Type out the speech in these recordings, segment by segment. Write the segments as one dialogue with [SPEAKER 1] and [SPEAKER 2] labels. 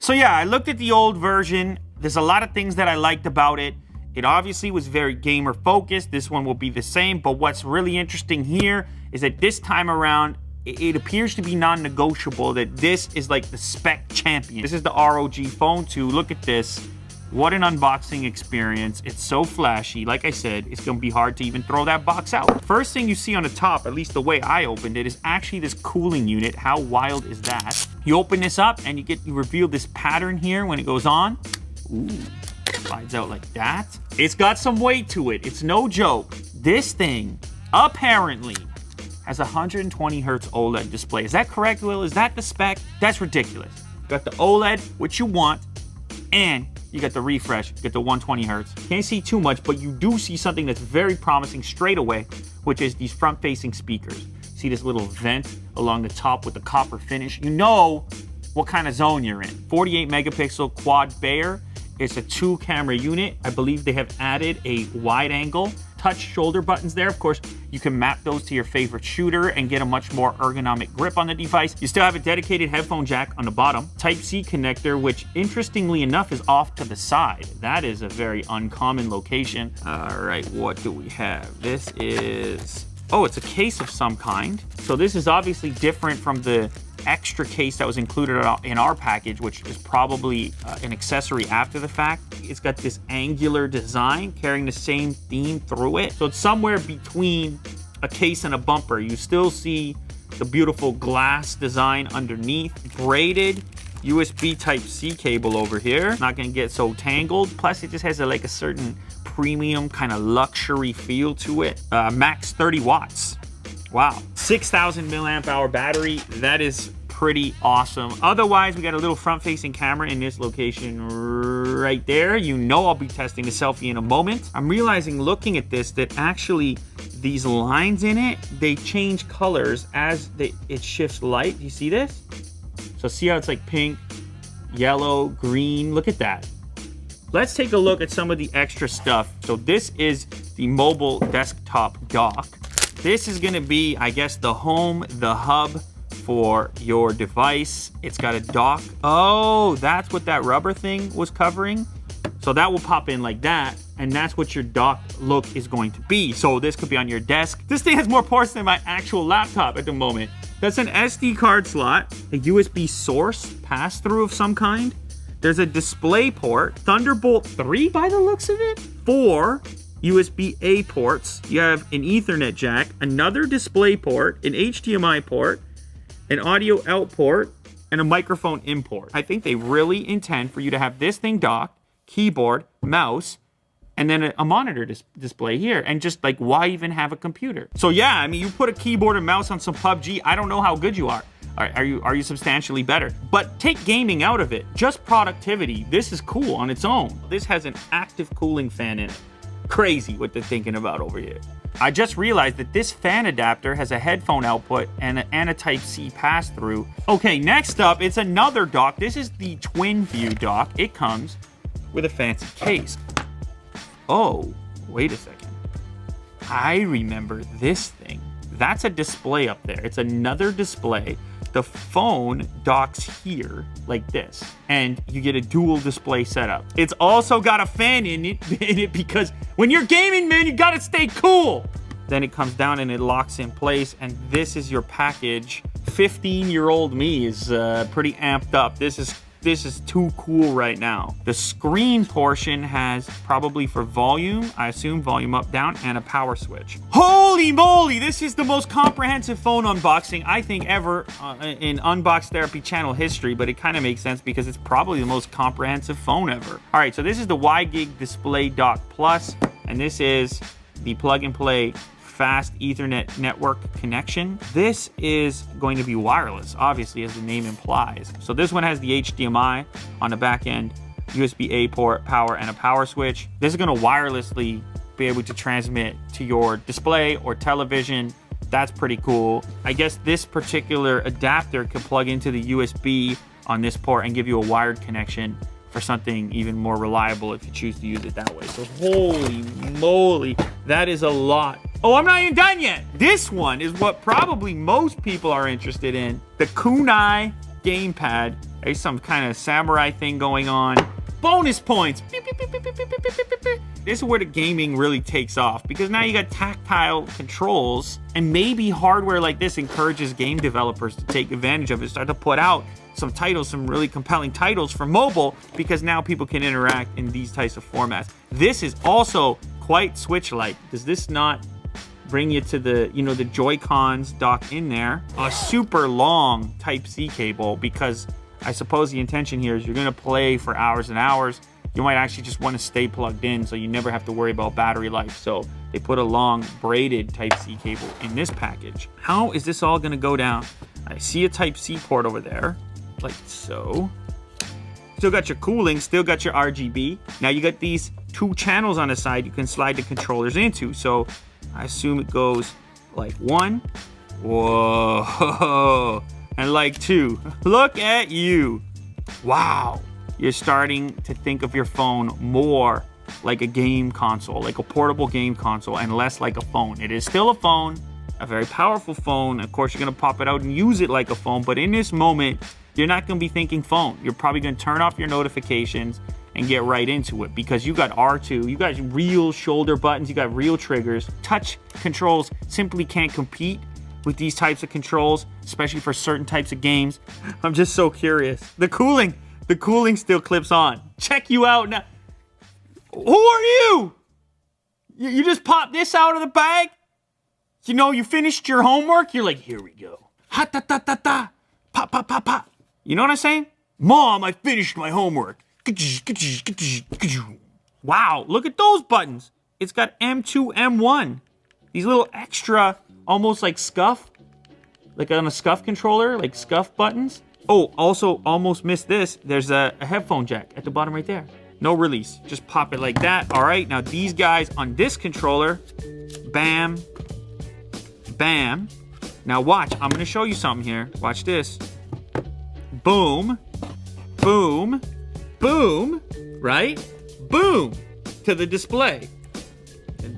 [SPEAKER 1] So yeah, I looked at the old version. There's a lot of things that I liked about it. It obviously was very gamer focused. This one will be the same, but what's really interesting here is that this time around, it appears to be non-negotiable that this is like the spec champion. This is the ROG Phone 2. Look at this. What an unboxing experience. It's so flashy. Like I said, it's gonna be hard to even throw that box out. First thing you see on the top, at least the way I opened it, is actually this cooling unit. How wild is that? You open this up and you reveal this pattern here when it goes on. Ooh, slides out like that. It's got some weight to it. It's no joke. This thing apparently has a 120 hertz OLED display. Is that correct, Will? Is that the spec? That's ridiculous. Got the OLED, which you want, and you got the refresh, you get the 120 hertz. Can't see too much, but you do see something that's very promising straight away, which is these front-facing speakers. See this little vent along the top with the copper finish? You know what kind of zone you're in. 48 megapixel quad Bayer. It's a 2-camera unit. I believe they have added a wide angle touch shoulder buttons there. Of course, you can map those to your favorite shooter and get a much more ergonomic grip on the device. You still have a dedicated headphone jack on the bottom. Type-C connector, which interestingly enough is off to the side. That is a very uncommon location. All right, what do we have? This is, oh, it's a case of some kind. So this is obviously different from the extra case that was included in our package, which is probably an accessory after the fact. It's got this angular design carrying the same theme through it. So it's somewhere between a case and a bumper. You still see the beautiful glass design underneath. Braided USB Type-C cable over here. Not gonna get so tangled. Plus it just has like a certain premium kind of luxury feel to it. Max 30 watts. Wow, 6,000 milliamp hour battery. That is pretty awesome. Otherwise, we got a little front-facing camera in this location right there. You know I'll be testing the selfie in a moment. I'm realizing looking at this that actually these lines in it, they change colors as it shifts light. Do you see this? So see how it's like pink, yellow, green. Look at that. Let's take a look at some of the extra stuff. So this is the mobile desktop dock. This is gonna be, I guess, the home, the hub for your device. It's got a dock. Oh, that's what that rubber thing was covering. So that will pop in like that, and that's what your dock look is going to be. So this could be on your desk. This thing has more ports than my actual laptop at the moment. That's an SD card slot, a USB source pass-through of some kind. There's a display port, Thunderbolt 3 by the looks of it. 4 USB-A ports. You have an Ethernet jack, another display port, an HDMI port, an audio out port, and a microphone in port. I think they really intend for you to have this thing docked, keyboard, mouse, and then a monitor display here. And just like, why even have a computer? So yeah, I mean, you put a keyboard and mouse on some PUBG, I don't know how good you are. Are you substantially better? But take gaming out of it, just productivity. This is cool on its own. This has an active cooling fan in it. Crazy what they're thinking about over here. I just realized that this fan adapter has a headphone output and a Type-C pass-through. Okay, next up, it's another dock. This is the Twin View dock. It comes with a fancy case. Oh, wait a second. I remember this thing. That's a display up there. It's another display. The phone docks here like this, and you get a dual display setup. It's also got a fan in it because when you're gaming, man, you gotta stay cool. Then it comes down and it locks in place, and this is your package. 15-year-old me is pretty amped up. This is too cool right now. The screen portion has probably for volume, I assume volume up, down, and a power switch. Holy moly, this is the most comprehensive phone unboxing I think ever in Unbox Therapy channel history, but it kind of makes sense because it's probably the most comprehensive phone ever. All right, so this is the WiGig Display Dock Plus, and this is the plug and play fast Ethernet network connection. This is going to be wireless, obviously, as the name implies. So this one has the HDMI on the back end, USB-A port, power, and a power switch. This is going to wirelessly be able to transmit to your display or television. That's pretty cool. I guess this particular adapter could plug into the USB on this port and give you a wired connection for something even more reliable if you choose to use it that way. So holy moly, that is a lot. Oh, I'm not even done yet. This one is what probably most people are interested in. The Kunai gamepad. There's some kind of samurai thing going on. Bonus points. Beep, beep, beep, beep, beep, beep, beep, beep, beep. This is where the gaming really takes off, because now you got tactile controls, and maybe hardware like this encourages game developers to take advantage of it, start to put out some titles, some really compelling titles for mobile, because now people can interact in these types of formats. This is also quite Switch-like. Does this not bring you to the, you know, the Joy-Cons dock in there? A super long Type-C cable, because I suppose the intention here is you're gonna play for hours and hours. You might actually just want to stay plugged in, so you never have to worry about battery life. So they put a long braided Type-C cable in this package. How is this all gonna go down? I see a Type-C port over there, like so. Still got your cooling, still got your RGB. Now you got these 2 channels on the side you can slide the controllers into. So I assume it goes like 1, whoa, and like 2. Look at you, wow. You're starting to think of your phone more like a game console, like a portable game console, and less like a phone. It is still a phone, a very powerful phone. Of course, you're gonna pop it out and use it like a phone, but in this moment, you're not gonna be thinking phone. You're probably gonna turn off your notifications and get right into it, because you got R2, you got real shoulder buttons, you got real triggers. Touch controls simply can't compete with these types of controls, especially for certain types of games. I'm just so curious. The cooling still clips on. Check you out now. Who are you? You just popped this out of the bag? You know, you finished your homework? You're like, here we go. Ha ta ta ta ta. Pop, pop, pop, pop. You know what I'm saying? Mom, I finished my homework. Wow, look at those buttons. It's got M2, M1. These little extra, almost like scuff. Like on a scuff controller, like scuff buttons. Oh, also almost missed this. There's a headphone jack at the bottom right there. No release. Just pop it like that. All right, now these guys on this controller, bam, bam. Now watch, I'm gonna show you something here. Watch this. Boom, boom, boom, right? Boom, to the display.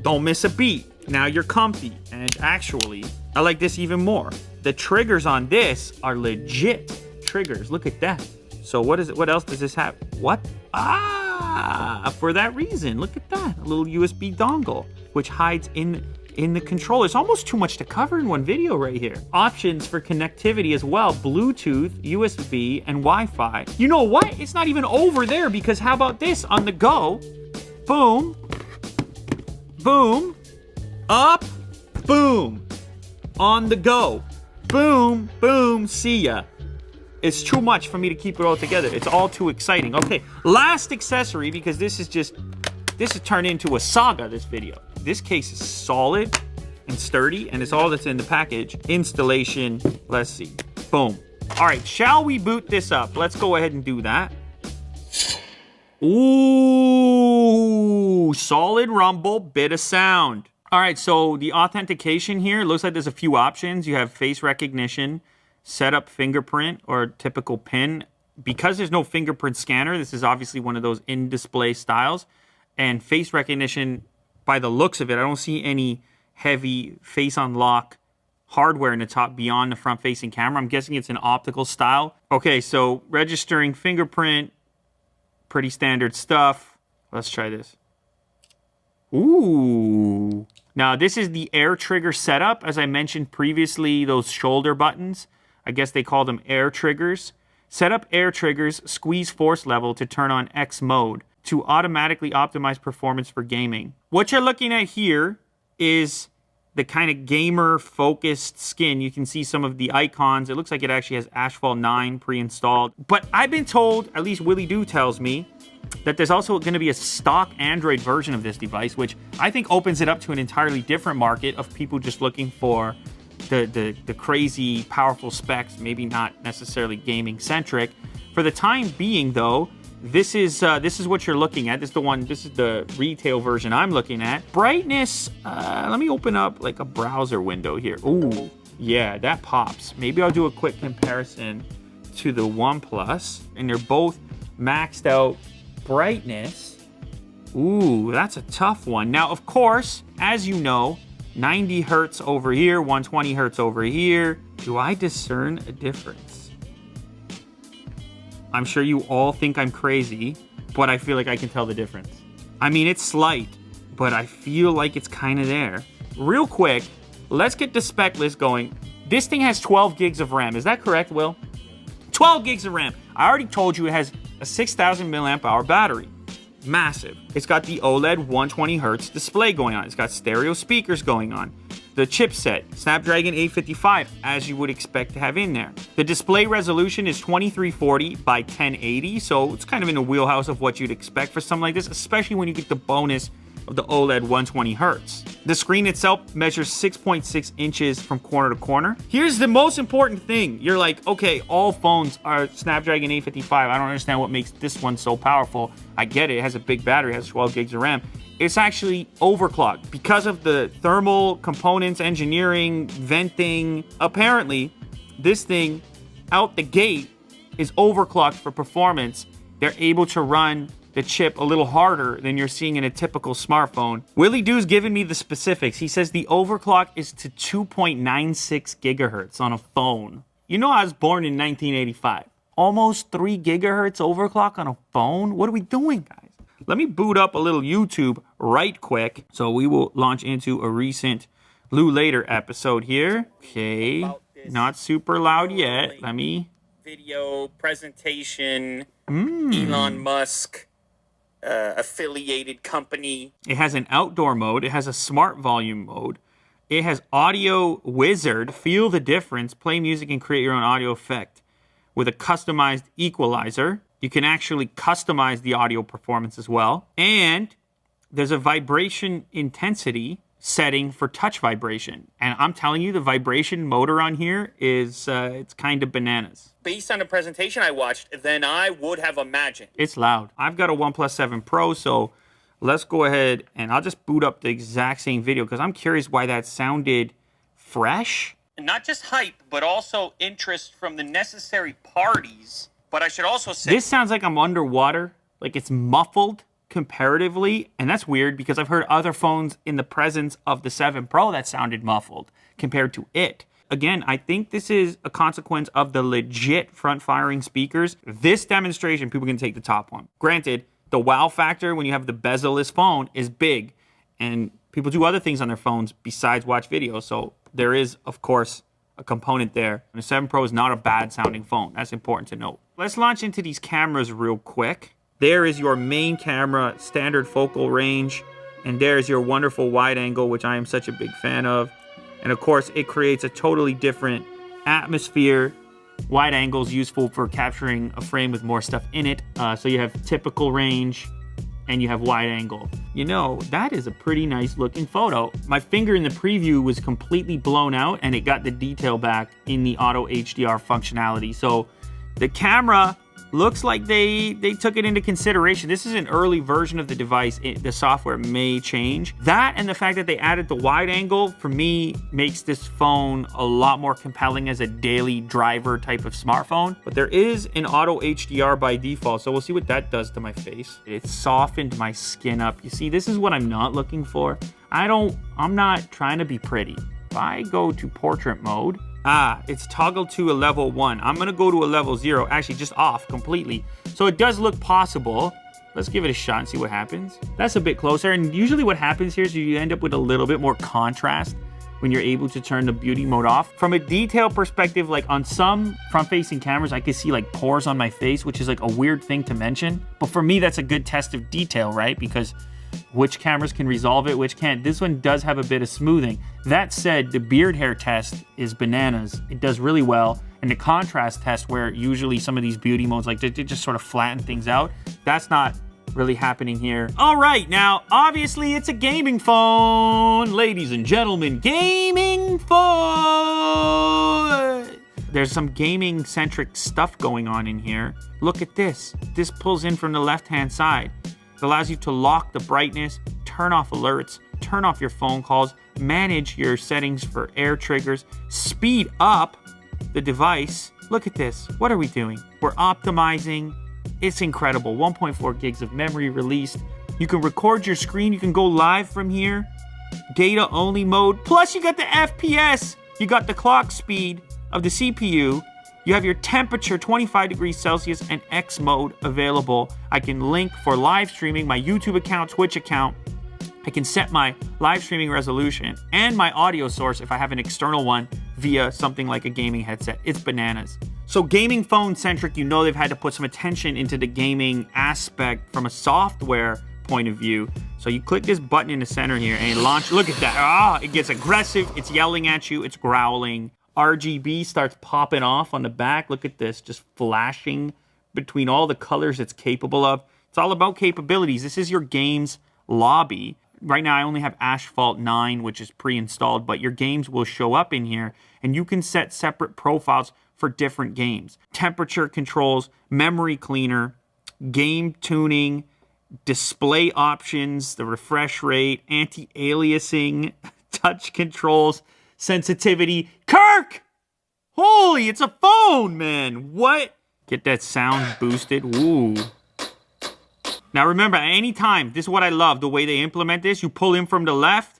[SPEAKER 1] Don't miss a beat. Now you're comfy. And actually, I like this even more. The triggers on this are legit triggers. Look at that. So what is it? What else does this have? What? Ah, for that reason. Look at that. A little USB dongle, which hides in the controller. It's almost too much to cover in one video right here. Options for connectivity as well. Bluetooth, USB, and Wi-Fi. You know what? It's not even over there, because how about this on the go? Boom, boom, up, boom, on the go. Boom, boom, see ya. It's too much for me to keep it all together. It's all too exciting. Okay, last accessory, because this has turned into a saga, this video. This case is solid and sturdy, and it's all that's in the package. Installation, let's see. Boom. All right, shall we boot this up? Let's go ahead and do that. Ooh, solid rumble, bit of sound. All right, so the authentication here, looks like there's a few options. You have face recognition, set up fingerprint or typical PIN. Because there's no fingerprint scanner, this is obviously one of those in-display styles. And face recognition, by the looks of it, I don't see any heavy face unlock hardware in the top beyond the front-facing camera. I'm guessing it's an optical style. Okay, so registering fingerprint, pretty standard stuff. Let's try this. Ooh. Now, this is the air trigger setup. As I mentioned previously, those shoulder buttons, I guess they call them air triggers. Set up air triggers, squeeze force level to turn on X mode to automatically optimize performance for gaming. What you're looking at here is the kind of gamer-focused skin. You can see some of the icons. It looks like it actually has Asphalt 9 pre-installed. But I've been told, at least Willie Doo tells me, that there's also going to be a stock Android version of this device, which I think opens it up to an entirely different market of people just looking for the crazy, powerful specs, maybe not necessarily gaming-centric. For the time being, though, this is what you're looking at. This is the retail version I'm looking at. Brightness, let me open up like a browser window here. Ooh, yeah, that pops. Maybe I'll do a quick comparison to the OnePlus, and they're both maxed out brightness. Ooh, that's a tough one. Now, of course, as you know, 90 hertz over here, 120 hertz over here. Do I discern a difference? I'm sure you all think I'm crazy, but I feel like I can tell the difference. I mean, it's slight, but I feel like it's kind of there. Real quick, let's get the spec list going. This thing has 12 gigs of RAM. Is that correct, Will? 12 gigs of RAM. I already told you it has a 6,000 milliamp hour battery. Massive. It's got the OLED 120 Hz display going on. It's got stereo speakers going on. The chipset, Snapdragon 855, as you would expect to have in there. The display resolution is 2340 by 1080, so it's kind of in the wheelhouse of what you'd expect for something like this, especially when you get the bonus of the OLED 120 Hz. The screen itself measures 6.6 inches from corner to corner. Here's the most important thing. You're like, okay, all phones are Snapdragon 855. I don't understand what makes this one so powerful. I get it. It has a big battery. It has 12 gigs of RAM. It's actually overclocked because of the thermal components, engineering, venting. Apparently, this thing out the gate is overclocked for performance. They're able to run the chip a little harder than you're seeing in a typical smartphone. Willie Doo's giving me the specifics. He says the overclock is to 2.96 gigahertz on a phone. You know, I was born in 1985. Almost 3 gigahertz overclock on a phone? What are we doing, guys? Let me boot up a little YouTube right quick. So we will launch into a recent Lou Later episode here. Okay, not super loud yet. Let me... Video presentation, Elon Musk, affiliated company. It has an outdoor mode. It has a smart volume mode. It has Audio Wizard. Feel the difference. Play music and create your own audio effect with a customized equalizer. You can actually customize the audio performance as well. And there's a vibration intensity setting for touch vibration. And I'm telling you, the vibration motor on here is, it's kind of bananas. Based on the presentation I watched, then I would have imagined. It's loud. I've got a OnePlus 7 Pro, so let's go ahead and I'll just boot up the exact same video because I'm curious why that sounded fresh. And not just hype, but also interest from the necessary parties. But I should also say... This sounds like I'm underwater, like it's muffled comparatively, and that's weird because I've heard other phones in the presence of the 7 Pro that sounded muffled compared to it. Again, I think this is a consequence of the legit front-firing speakers. This demonstration, people can take the top one. Granted, the wow factor when you have the bezel-less phone is big, and people do other things on their phones besides watch videos, so there is, of course, a component there. And the 7 Pro is not a bad sounding phone. That's important to note. Let's launch into these cameras real quick. There is your main camera, standard focal range. And there's your wonderful wide angle, which I am such a big fan of. And of course, it creates a totally different atmosphere. Wide angle is useful for capturing a frame with more stuff in it. So you have typical range and you have wide angle. You know, that is a pretty nice looking photo. My finger in the preview was completely blown out and it got the detail back in the auto HDR functionality. So the camera looks like they took it into consideration. This is an early version of the device. The software may change. That and the fact that they added the wide angle, for me, makes this phone a lot more compelling as a daily driver type of smartphone. But there is an auto HDR by default, so we'll see what that does to my face. It softened my skin up. You see, this is what I'm not looking for. I'm not trying to be pretty. If I go to portrait mode, it's toggled to a level 1. I'm gonna go to a level 0, actually just off completely. So it does look possible. Let's give it a shot and see what happens. That's a bit closer, and usually what happens here is you end up with a little bit more contrast when you're able to turn the beauty mode off. From a detail perspective, like on some front-facing cameras, I can see like pores on my face, which is like a weird thing to mention. But for me, that's a good test of detail, right? Because which cameras can resolve it, which can't. This one does have a bit of smoothing. That said, the beard hair test is bananas. It does really well. And the contrast test, where usually some of these beauty modes, like they just sort of flatten things out, that's not really happening here. All right, now, obviously it's a gaming phone. Ladies and gentlemen, gaming phone. There's some gaming-centric stuff going on in here. Look at this. This pulls in from the left-hand side. It allows you to lock the brightness, turn off alerts, turn off your phone calls, manage your settings for air triggers, speed up the device. Look at this. What are we doing? We're optimizing. It's incredible. 1.4 gigs of memory released. You can record your screen. You can go live from here. Data only mode. Plus you got the FPS. You got the clock speed of the CPU. You have your temperature, 25 degrees Celsius, and X mode available. I can link for live streaming, my YouTube account, Twitch account. I can set my live streaming resolution and my audio source if I have an external one via something like a gaming headset. It's bananas. So gaming phone centric, you know they've had to put some attention into the gaming aspect from a software point of view. So you click this button in the center here and it launches. Look at that. Ah, it gets aggressive. It's yelling at you. It's growling. RGB starts popping off on the back. Look at this, just flashing between all the colors it's capable of. It's all about capabilities. This is your games lobby. Right now I only have Asphalt 9, which is pre-installed, but your games will show up in here and you can set separate profiles for different games. Temperature controls, memory cleaner, game tuning, display options, the refresh rate, anti-aliasing, touch controls, sensitivity. Kirk! Holy, it's a phone, man. What? Get that sound boosted. Ooh. Now remember, at any time, this is what I love, the way they implement this. You pull in from the left,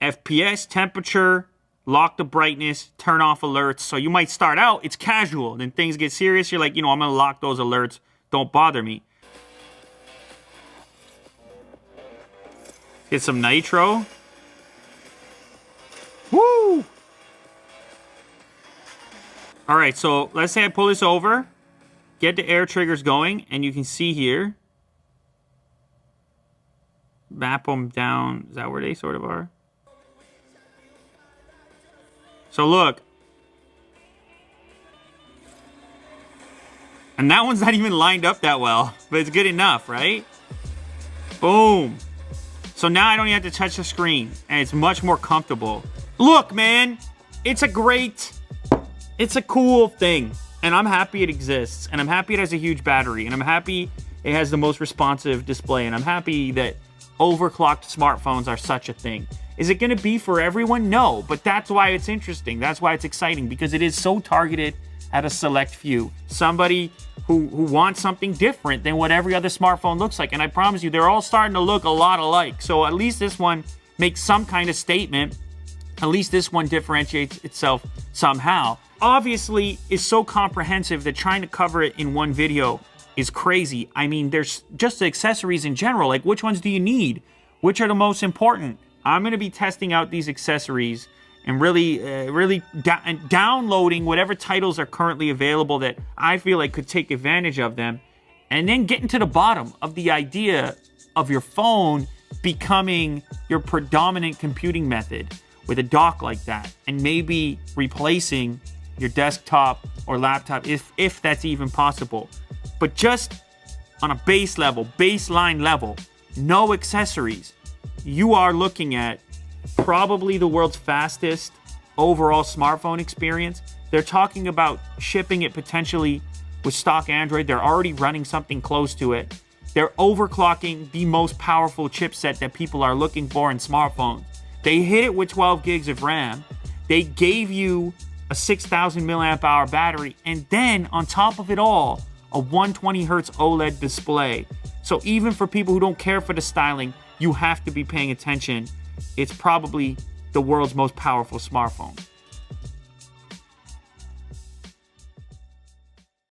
[SPEAKER 1] FPS, temperature, lock the brightness, turn off alerts. So you might start out, it's casual. Then things get serious. You're like, you know, I'm going to lock those alerts. Don't bother me. Get some nitro. Woo! All right, so let's say I pull this over, get the air triggers going, and you can see here, map them down. Is that where they sort of are? So look. And that one's not even lined up that well, but it's good enough, right? Boom. So now I don't even have to touch the screen, and it's much more comfortable. Look, man, it's a cool thing, and I'm happy it exists, and I'm happy it has a huge battery, and I'm happy it has the most responsive display, and I'm happy that overclocked smartphones are such a thing. Is it going to be for everyone? No, but that's why it's interesting. That's why it's exciting, because it is so targeted at a select few. Somebody who wants something different than what every other smartphone looks like. And I promise you, they're all starting to look a lot alike. So at least this one makes some kind of statement. At least this one differentiates itself somehow. Obviously, it's so comprehensive that trying to cover it in one video is crazy. I mean, there's just the accessories in general. Like, which ones do you need? Which are the most important? I'm going to be testing out these accessories and really downloading whatever titles are currently available that I feel like could take advantage of them, and then getting to the bottom of the idea of your phone becoming your predominant computing method with a dock like that, and maybe replacing your desktop or laptop if that's even possible. But just on a baseline level, no accessories, you are looking at probably the world's fastest overall smartphone experience. They're talking about shipping it potentially with stock Android. They're already running something close to it. They're overclocking the most powerful chipset that people are looking for in smartphones. They hit it with 12 gigs of RAM. They gave you a 6,000 milliamp hour battery, and then on top of it all, a 120 hertz OLED display. So even for people who don't care for the styling, you have to be paying attention. It's probably the world's most powerful smartphone.